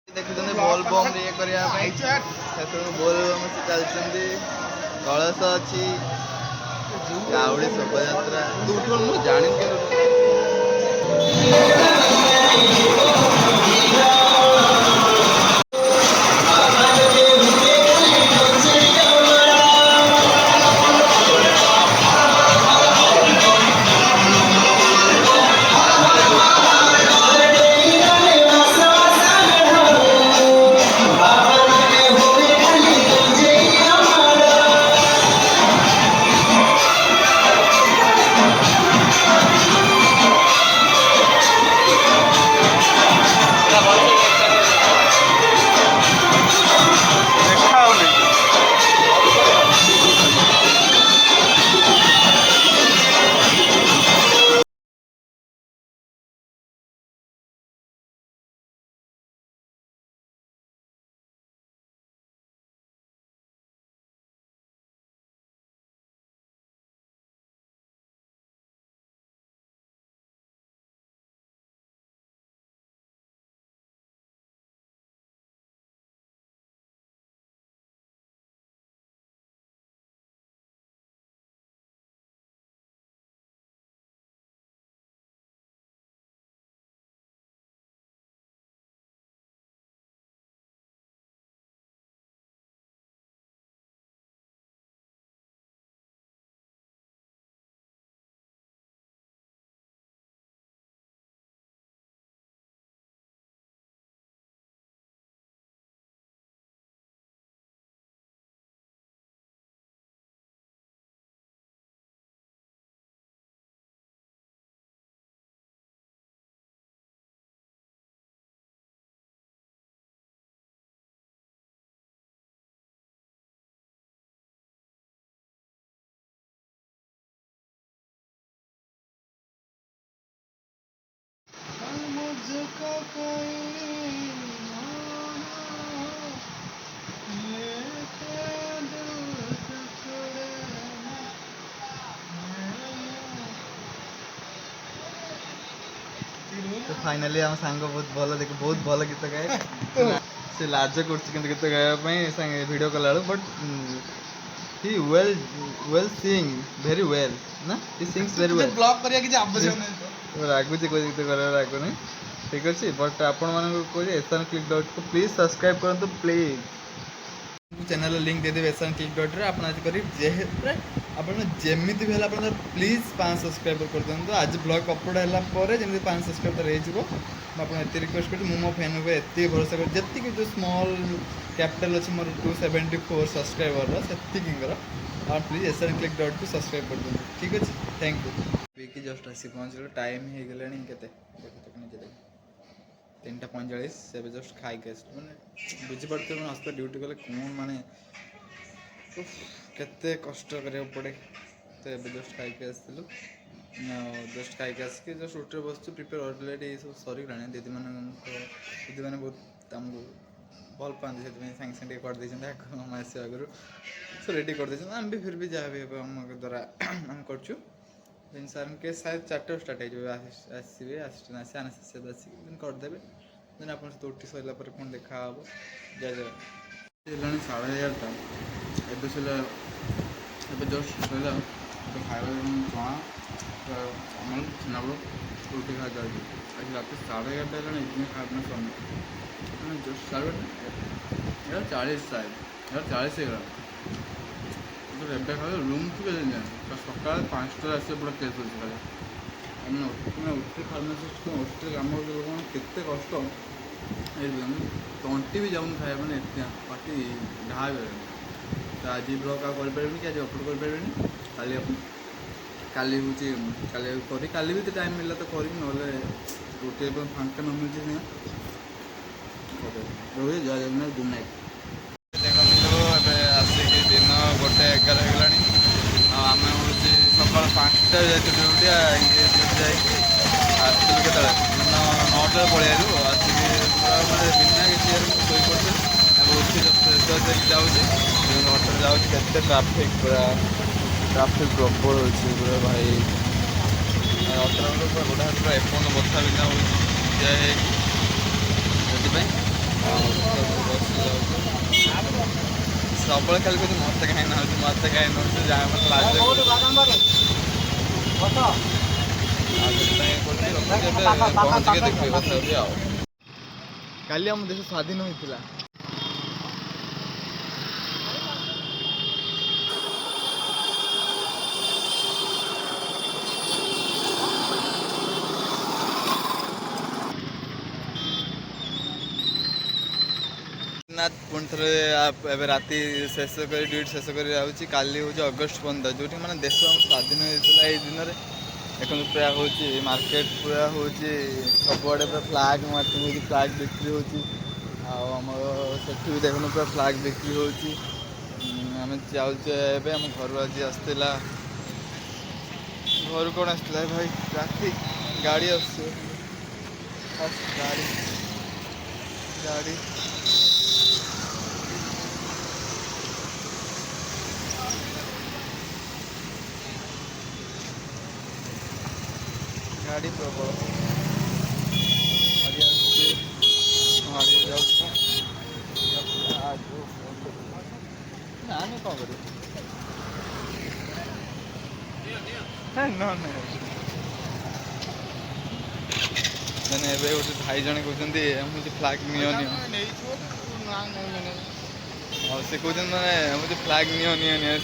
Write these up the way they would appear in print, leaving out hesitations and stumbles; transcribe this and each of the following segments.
देखुଛନ୍ତି बोलबम रे करिया ପାଇଁ ସେଠୁ बोलबम से ଚାଲିଛନ୍ତି କଳସ ଅଛି କାଉଡି ଶୋଭାଯାତ୍ରା ତୁ ଉଠୁନୁ ମୁଁ ଜାଣିନି तो फाइनली आम सांग बहुत भल गीत गाए से लाज कर गीत गाया वीडियो कला but he well sing very well ना he sings very well blog करिया कि आवश्यक नहीं रागुची कोई गीत कर रागुनी ठीक अच्छे बट आपण मानक कहे SRClick.com को प्लीज सब्सक्राइब करंतु प्लीज चैनल लिंक देदेवे SRClick.com रे आपण आज करी जेहे आपण जेमिति भी हला आपण प्लीज 5 सब्सक्राइबर कर दियंतु आज ब्लॉग अपलोड हला परे जेमिति 5 सब्सक्राइबर रहि जिवो आपण एते रिक्वेस्ट करती मो फैन को एते भरोसा कर जत्ति कि जो स्मॉल कैपिटल अछि मोर 274 सब्सक्राइबर रो सेति किंगर और प्लीज SRClick.com को सब्सक्राइब कर दियंतु ठीक अछि थैंक यू वीकी जस्ट आसी पहुंच गेलो टाइम हे गेलानी केते देखो तो निजे 3:45 से जस्ट खाई के मैंने बुझी पड़ते मैं आस्ते ड्यूटी गले कौन माने केते कष्ट करिया पड़े तो ए जस्ट खाई के आसलु ଜଷ୍ଟ ଖାଇକି ଆସିକି ଜଷ୍ଟ ରୁଟିରେ ବସିଛୁ ପ୍ରିପେୟାର ଅଲରେଡ଼ି ଏସବୁ ସରିଗଲାଣି। ଦିଦିମାନେ ବହୁତ ଆମକୁ ଭଲ ପାଆନ୍ତି, ସେଥିପାଇଁ ସାଙ୍ଗେ ସାଙ୍ଗେ ଟିକେ କରିଦେଇଛନ୍ତି ଆଗ ଆମ ଆସିବା ଆଗରୁ ସो ରେଡ଼ି କରିଦେଇଛନ୍ତି। ଆମେ ବି ଫିର୍ ବି ଯାହା ବି ହେବ ଆମ ଦ୍ୱାରା ଆମେ କରୁଛୁ। ଦେନ୍ ସାର୍ଙ୍କ କେସ୍ ସାଢ଼େ 4ଟାରୁ ଷ୍ଟାର୍ଟ ହେଇଯିବ, ଆସିବେ ଆସିଷ୍ଟାଣ୍ଟ ଆସି ଆନାସ୍ଥେସିଆ ଆସିକି ଦେନ୍ କରିଦେବେ। ଦେନ୍ ଆପଣଙ୍କ ସହିତ ଉଠି ସରିଲା ପରେ ପୁଣି ଦେଖା ହେବ। ଜୟ ଜଗନ୍ନାଥ। ହେଲାଣି 11:30, ଏବେ ସରିଲା, ଏବେ ଜଷ୍ଟ ସରିଲା। ଏବେ ଖାଇବା ଚଣା ଆମର ଛେନାପୋଡ଼ ରୁଟି ଖାଇବା ଯାଉଛି। ଆଜି ରାତି 11:30 ହେଲାଣି, ଏଥିପାଇଁ ଖାଇବା ସରିନି। ମାନେ ଜଷ୍ଟ 11:40 ସାଢ଼େ 11:40 ହେଇଗଲା। ଏବେ ଖାଇବା ରୁମ୍କୁ ବି ଯାଏନି, ସକାଳେ 5ଟାରେ ଆସିବା ପୁରା କେସ୍ ଅଛି ଖାଇବା। ଆମେ ଉଠି ଫାର୍ମାସିଷ୍ଟ ଉଠିରେ କାମ କରୁଥିବା ଲୋକମାନେ କେତେ କଷ୍ଟ ଏଇଥିପାଇଁ ତଣ୍ଟି ବି ଯାଉନି ଖାଇବା, ମାନେ ଏତେ ପାଟି ଘା ହେଇଗଲାଣି। ତ ଆଜି ବ୍ଲଗ୍ ଆଉ କରିପାରିବିନି କି ଆଜି ଅପଲୋଡ଼ କରିପାରିବିନି। କାଲି ହେଉଛି କାଲି ବି ତ ଟାଇମ୍ ମିଳିଲା ତ କରିବି, ନହେଲେ ଗୋଟେ ଫାଙ୍କା ନ ମିଳୁଛି ସିନା। ରହୁଛି, ଜୟ ଜଗନ୍ନାଥ, ଗୁଡ୍ ନାଇଟ୍। ଦେଖନ୍ତୁ ଏବେ ଆସିକି ଦିନ 1:11 ହେଇଗଲାଣି। ଆଉ ଆମେ ହେଉଛି ସକାଳ 5ଟାରେ ଯାଇଥିଲୁ ଡ୍ୟୁଟି, ଯାଇକି ଆସିଥିଲୁ କେତେବେଳେ ଦିନ 9ଟାରେ ପଳେଇଆଇଲୁ। ଆସିକି ପୁରା ମାନେ ବିନା କିଛି ଶୋଇପଡ଼ିଥିଲୁ। ଏବେ ଉଠି ଫ୍ରେଶ୍ ହେଇକି ଯାଉଛି, 9ଟାରେ ଯାଉଛି। କେତେ ଟ୍ରାଫିକ୍, ପୁରା ଟ୍ରାଫିକ୍ ପ୍ରବଳ ହେଉଛି ପୁରା ଭାଇ। ଅଟୋ ପୁରା ଗୋଡ଼ ହାତ ପୁରା ଏପର୍ଯ୍ୟନ୍ତ ବଥା ବିନ୍ଧା ହେଉଛି ଠିଆ ହେଇକି, ସେଥିପାଇଁ ବସି ଯାଉଛି। ସବୁବେଳେ ଖାଲି କହୁଛି ମୋତେ କାହିଁ ନେଉଛି, ମୋତେ କାହିଁ ନେଉଛି, ଯାହା ମୋତେ ଲାଜ ଲାଗୁଛି। ଆଉ ସେଥିପାଇଁ କରୁଛି, ରଖୁଛି। ଏବେ ପହଞ୍ଚିକି ଦେଖିବି କଥା ହେଉଛି ଆଉ। କାଲି ଆମ ଦେଶ ସ୍ୱାଧୀନ ହୋଇଥିଲା। ପୁଣି ଥରେ ଏବେ ରାତି ଶେଷ କରି ଡ୍ୟୁଟି ଶେଷ କରି ଯାଉଛି। କାଲି ହେଉଛି ଅଗଷ୍ଟ 15, ଯେଉଁଠି ମାନେ ଦେଶ ଆମ ସ୍ୱାଧୀନ ହେଇଥିଲା। ଏଇ ଦିନରେ ଦେଖନ୍ତୁ ପୁରା ହେଉଛି ମାର୍କେଟ, ପୁରା ହେଉଛି ସବୁଆଡ଼େ ପୁରା ଫ୍ଲାଗ୍ ମାର୍ଚିଂ ହେଉଛି, ଫ୍ଲାଗ୍ ବିକ୍ରି ହେଉଛି। ଆଉ ଆମର ସେଠି ବି ଦେଖନ୍ତୁ ପୁରା ଫ୍ଲାଗ୍ ବିକ୍ରି ହେଉଛି। ଆମେ ଯାଉଛୁ ଏବେ, ଆମ ଘରୁ ଆଜି ଆସିଥିଲା, ଘରୁ କ'ଣ ଆସିଥିଲା ଭାଇ, ରାତି ଗାଡ଼ି ଆସୁଛି, ଗାଡ଼ି ଗାଡ଼ି ଗାଡ଼ି ପ୍ରବଳ ଗାଡ଼ି ଆସୁଛି, ଗାଡ଼ି ଯାଉଛି। ନା ଆମେ କ'ଣ କରିବୁ, ମାନେ ଏବେ ଗୋଟେ ଭାଇ ଜଣେ କହୁଛନ୍ତି ଏମିତି ଫ୍ଲାଗ୍ ନିଅ। ଆଉ ସେ କହୁଛନ୍ତି ମାନେ ଏମିତି ଫ୍ଲାଗ୍ ନିଅ।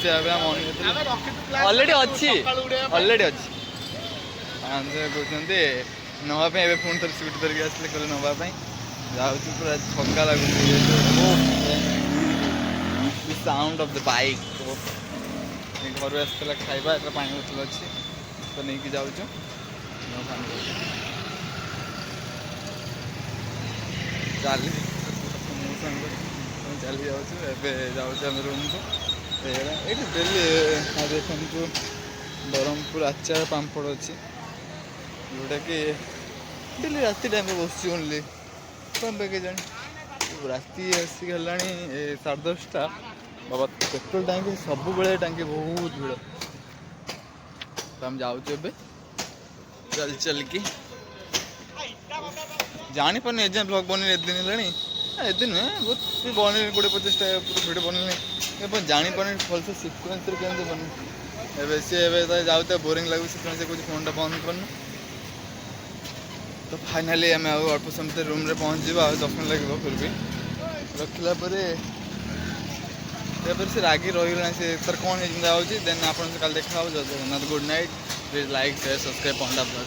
ସେ ଏବେ ଅଲରେଡ଼ି ଅଛି। ସେ କହୁଛନ୍ତି ନେବା ପାଇଁ, ଏବେ ପୁଣି ଥରେ ସୁଟ୍ ଧରିକି ଆସିଲେ, କହିଲେ ନେବା ପାଇଁ। ଯାଉଛି, ପୁରା ଛକା ଲାଗୁଛି। Sound of the bike. ଘରୁ ଆସିଥିଲା ଖାଇବା, ଏଥର ପାଣି ବୋତଲ ଅଛି ତ ନେଇକି ଯାଉଛୁ। ଚାଲି ଯାଉଛୁ, ଏବେ ଯାଉଛୁ ଆମେ ରୁମ୍କୁ। ଏଇଠି ଡେଲି ଦେଖନ୍ତୁ ବ୍ରହ୍ମପୁର ଆଚାର ପାମ୍ପଡ଼ ଅଛି, ଯେଉଁଟାକି ଡେଲି ରାତି ଟାଇମ୍ରେ ବସୁଛି ଓନ୍ଲି। କ'ଣ ପାଇଁ କେଜାଣି ରାତି ଆସିକି ହେଲାଣି 10:30। ବାବା ପେଟ୍ରୋଲ ଟାଙ୍କି ସବୁବେଳେ ଟାଙ୍କି ବହୁତ ଭିଡ଼। ତ ଆମେ ଯାଉଛୁ ଏବେ ଚାଲିକି। ଜାଣିପାରୁନି ଏଯାଏଁ ବ୍ଲଗ୍ ବନେଇନି, ଏତେ ଦିନ ହେଲାଣି। ଏତେ ନୁହେଁ, ବହୁତ ବନେଇନି, 20-25ଟା ଭିଡ଼ିଓ ବନେଇନି। ଏବେ ଜାଣିପାରୁନି ଭଲସେ ସିକ୍ୱେନ୍ସରେ କେମିତି ବନେଇନି। ଏବେ ସିଏ ଏବେ ଯାଉଥିବା ବୋରିଂ ଲାଗୁଛି, ସେଥିପାଇଁ ସେ କହୁଛି ଫୋନ୍ଟା ବନ୍ଦ କରୁନୁ। ତ ଫାଇନାଲି ଆମେ ଆଉ ଅଳ୍ପ ସମୟ ଭିତରେ ରୁମ୍ରେ ପହଞ୍ଚିଯିବା, ଆଉ 10 ମିନିଟ୍ ଲାଗିବ। ଫିର୍ ବି ରଖିଲା ପରେ ତାପରେ ସେ ରାଗି ରହିଗଲାଣି, ସେ ତାର କ'ଣ ହେଇଛି ଯାଉଛି। ଦେନ୍ ଆପଣଙ୍କ କାଲି ଦେଖା ହେବ। ଜୟ Jagannath, good night. Please like, share, subscribe Panda blog.